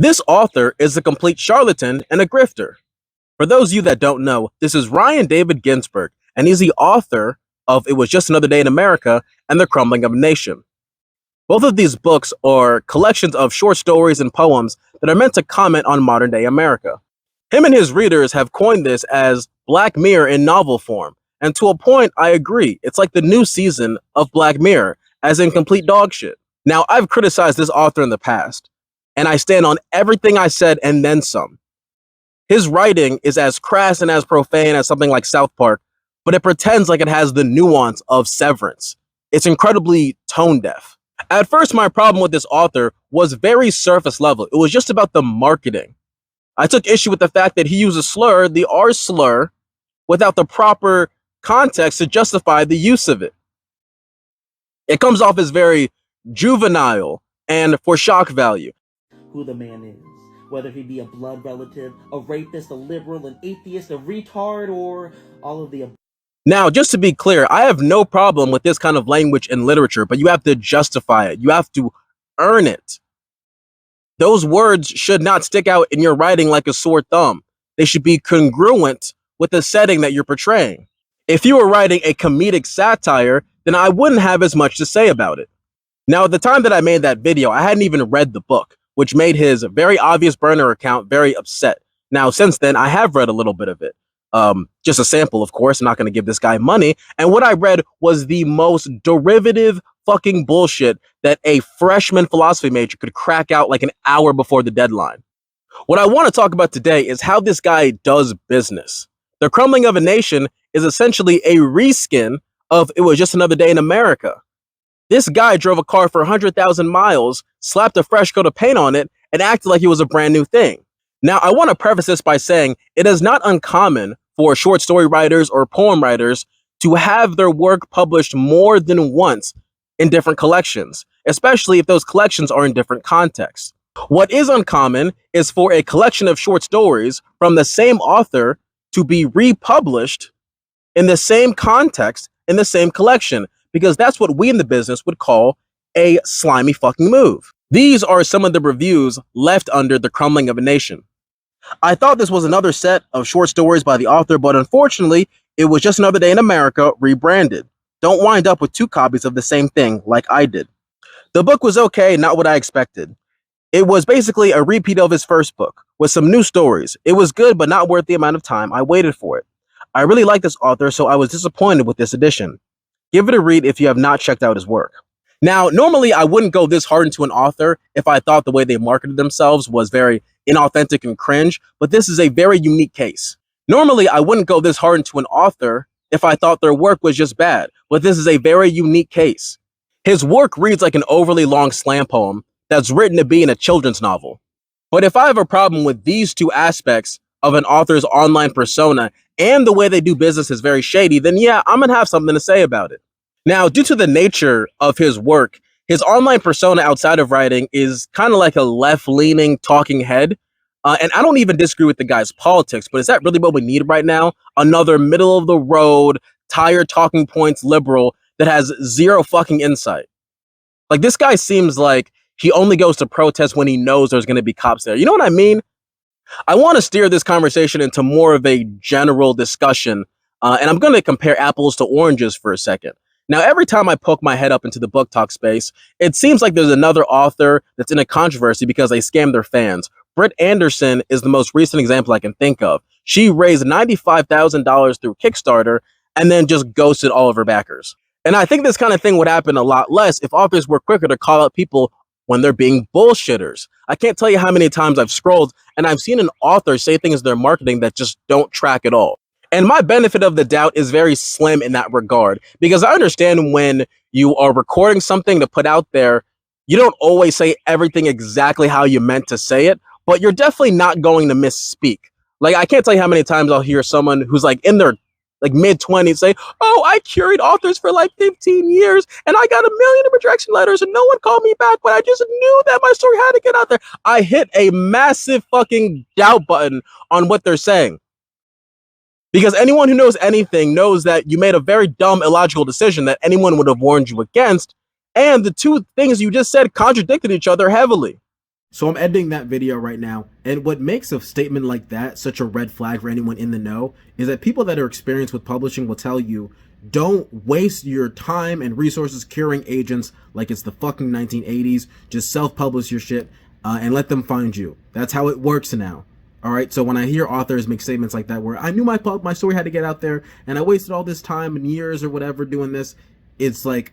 This author is a complete charlatan and a grifter. For those of you that don't know, this is Ryan David Ginsburg, and he's the author of It Was Just Another Day in America and The Crumbling of a Nation. Both of these books are collections of short stories and poems that are meant to comment on modern day America. Him and his readers have coined this as Black Mirror in novel form, and to a point, I agree. It's like the new season of Black Mirror, as in complete dog shit. Now, I've criticized this author in the past, and I stand on everything I said and then some. His writing is as crass and as profane as something like South Park, but it pretends like it has the nuance of Severance. It's incredibly tone deaf. At first, my problem with this author was very surface level. It was just about the marketing. I took issue with the fact that he used a slur, the R slur, without the proper context to justify the use of it. It comes off as very juvenile and for shock value. Who the man is, whether he be a blood relative, a rapist, a liberal, an atheist, a retard, or all of the above. Now, just to be clear, I have no problem with this kind of language in literature, but you have to justify it. You have to earn it. Those words should not stick out in your writing like a sore thumb. They should be congruent with the setting that you're portraying. If you were writing a comedic satire, then I wouldn't have as much to say about it. Now, at the time that I made that video, I hadn't even read the book, which made his very obvious burner account very upset. Now, since then, I have read a little bit of it. Just a sample, of course. I'm not going to give this guy money. And what I read was the most derivative fucking bullshit that a freshman philosophy major could crack out like an hour before the deadline. What I want to talk about today is how this guy does business. The Crumbling of a Nation is essentially a reskin of It Was Just Another Day in America. This guy drove a car for 100,000 miles, slapped a fresh coat of paint on it, and acted like it was a brand new thing. Now, I want to preface this by saying it is not uncommon for short story writers or poem writers to have their work published more than once in different collections, especially if those collections are in different contexts. What is uncommon is for a collection of short stories from the same author to be republished in the same context in the same collection, because that's what we in the business would call a slimy fucking move. These are some of the reviews left under The Crumbling of a Nation. I thought this was another set of short stories by the author, but unfortunately, It Was Just Another Day in America rebranded. Don't wind up with two copies of the same thing like I did. The book was okay, not what I expected. It was basically a repeat of his first book, with some new stories. It was good, but not worth the amount of time I waited for it. I really like this author, so I was disappointed with this edition. Give it a read if you have not checked out his work. Now, normally I wouldn't go this hard into an author if I thought the way they marketed themselves was very inauthentic and cringe, but this is a very unique case. Normally I wouldn't go this hard into an author if I thought their work was just bad, but this is a very unique case. His work reads like an overly long slam poem that's written to be in a children's novel. But if I have a problem with these two aspects of an author's online persona and the way they do business is very shady, then yeah, I'm gonna have something to say about it. Now, due to the nature of his work, his online persona outside of writing is kind of like a left-leaning talking head. And I don't even disagree with the guy's politics, but is that really what we need right now? Another middle-of-the-road, tired talking points liberal that has zero fucking insight. Like, this guy seems like he only goes to protest when he knows there's going to be cops there. You know what I mean? I want to steer this conversation into more of a general discussion, and I'm going to compare apples to oranges for a second. Now, every time I poke my head up into the BookTok space, it seems like there's another author that's in a controversy because they scam their fans. Britt Anderson is the most recent example I can think of. She raised $95,000 through Kickstarter and then just ghosted all of her backers. And I think this kind of thing would happen a lot less if authors were quicker to call out people when they're being bullshitters. I can't tell you how many times I've scrolled and I've seen an author say things they're marketing that just don't track at all. And my benefit of the doubt is very slim in that regard, because I understand when you are recording something to put out there, you don't always say everything exactly how you meant to say it, but you're definitely not going to misspeak. Like, I can't tell you how many times I'll hear someone who's like in their like mid-20s say, oh, I curate authors for like 15 years and I got 1 million rejection letters and no one called me back, but I just knew that my story had to get out there. I hit a massive fucking doubt button on what they're saying. Because anyone who knows anything knows that you made a very dumb, illogical decision that anyone would have warned you against, and the two things you just said contradicted each other heavily. So I'm editing that video right now, and what makes a statement like that such a red flag for anyone in the know is that people that are experienced with publishing will tell you, don't waste your time and resources curing agents like it's the fucking 1980s. Just self-publish your shit and let them find you. That's how it works now. All right, so when I hear authors make statements like that, where I knew my story had to get out there, and I wasted all this time and years or whatever doing this, it's like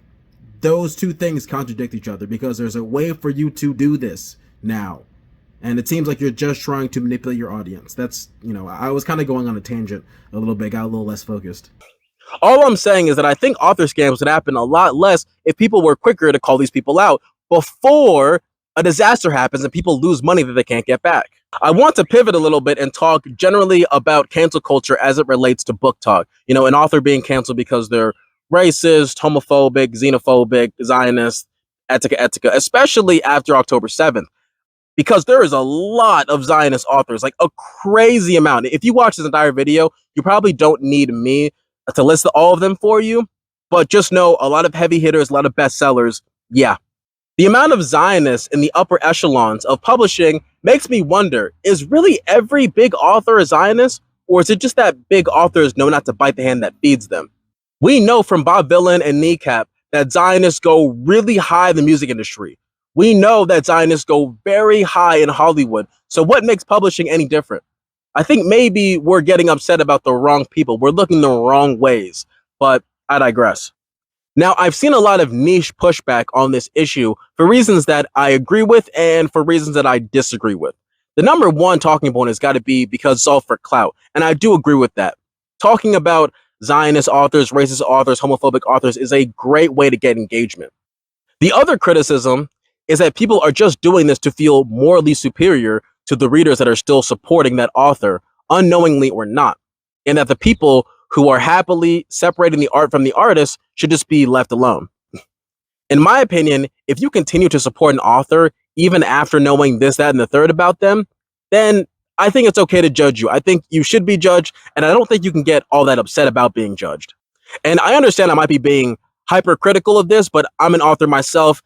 those two things contradict each other, because there's a way for you to do this now, and it seems like you're just trying to manipulate your audience. That's, I was kind of going on a tangent a little bit, got a little less focused. All I'm saying is that I think author scams would happen a lot less if people were quicker to call these people out before a disaster happens and people lose money that they can't get back. I want to pivot a little bit and talk generally about cancel culture as it relates to BookTok. An author being canceled because they're racist, homophobic, xenophobic, Zionist, etc., especially after October 7th. Because there is a lot of Zionist authors, like a crazy amount. If you watch this entire video, you probably don't need me to list all of them for you, but just know a lot of heavy hitters, a lot of bestsellers. Yeah. The amount of Zionists in the upper echelons of publishing makes me wonder, is really every big author a Zionist? Or is it just that big authors know not to bite the hand that feeds them? We know from Bob Dylan and Kneecap that Zionists go really high in the music industry. We know that Zionists go very high in Hollywood. So what makes publishing any different? I think maybe we're getting upset about the wrong people. We're looking the wrong ways, but I digress. Now, I've seen a lot of niche pushback on this issue for reasons that I agree with and for reasons that I disagree with. The number one talking point has got to be because it's all for clout, and I do agree with that. Talking about Zionist authors, racist authors, homophobic authors is a great way to get engagement. The other criticism is that people are just doing this to feel morally superior to the readers that are still supporting that author, unknowingly or not, and that the people who are happily separating the art from the artist should just be left alone. In my opinion, if you continue to support an author, even after knowing this, that, and the third about them, then I think it's okay to judge you. I think you should be judged, and I don't think you can get all that upset about being judged. And I understand I might be being hypercritical of this, but I'm an author myself.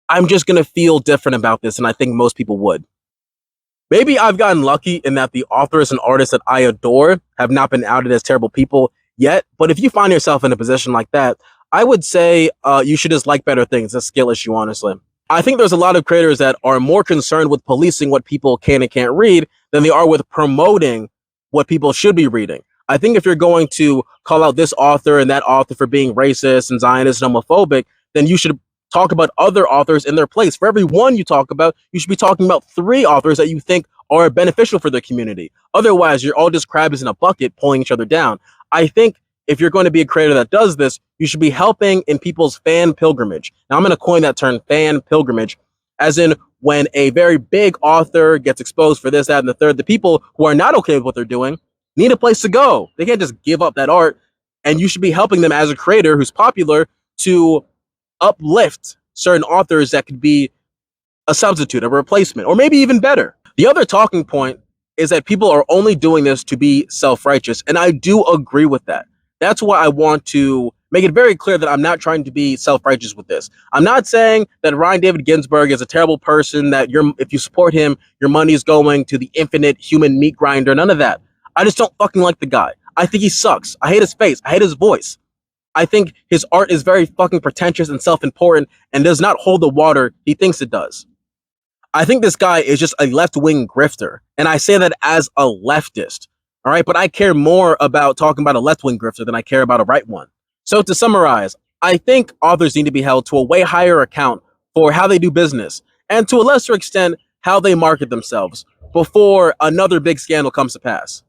I'm just going to feel different about this, and I think most people would. Maybe I've gotten lucky in that the authors and artists that I adore have not been outed as terrible people yet, but if you find yourself in a position like that, I would say you should just like better things. It's a skill issue, honestly. I think there's a lot of creators that are more concerned with policing what people can and can't read than they are with promoting what people should be reading. I think if you're going to call out this author and that author for being racist and Zionist and homophobic, then you should talk about other authors in their place. For every one you talk about, you should be talking about 3 authors that you think are beneficial for the community. Otherwise, you're all just crabs in a bucket pulling each other down. I think if you're going to be a creator that does this, you should be helping in people's fan pilgrimage. Now, I'm going to coin that term, fan pilgrimage, as in when a very big author gets exposed for this, that, and the third, the people who are not okay with what they're doing need a place to go. They can't just give up that art, and you should be helping them as a creator who's popular to uplift certain authors that could be a substitute, a replacement, or maybe even better. The other talking point is that people are only doing this to be self-righteous, and I do agree with that. That's why I want to make it very clear that I'm not trying to be self-righteous with this. I'm not saying that Ryan David Ginsburg is a terrible person, that if you support him, your money is going to the infinite human meat grinder, none of that. I just don't fucking like the guy. I think he sucks. I hate his face. I hate his voice. I think his art is very fucking pretentious and self-important and does not hold the water he thinks it does. I think this guy is just a left-wing grifter, and I say that as a leftist, all right? But I care more about talking about a left-wing grifter than I care about a right one. So to summarize, I think authors need to be held to a way higher account for how they do business, and to a lesser extent, how they market themselves before another big scandal comes to pass.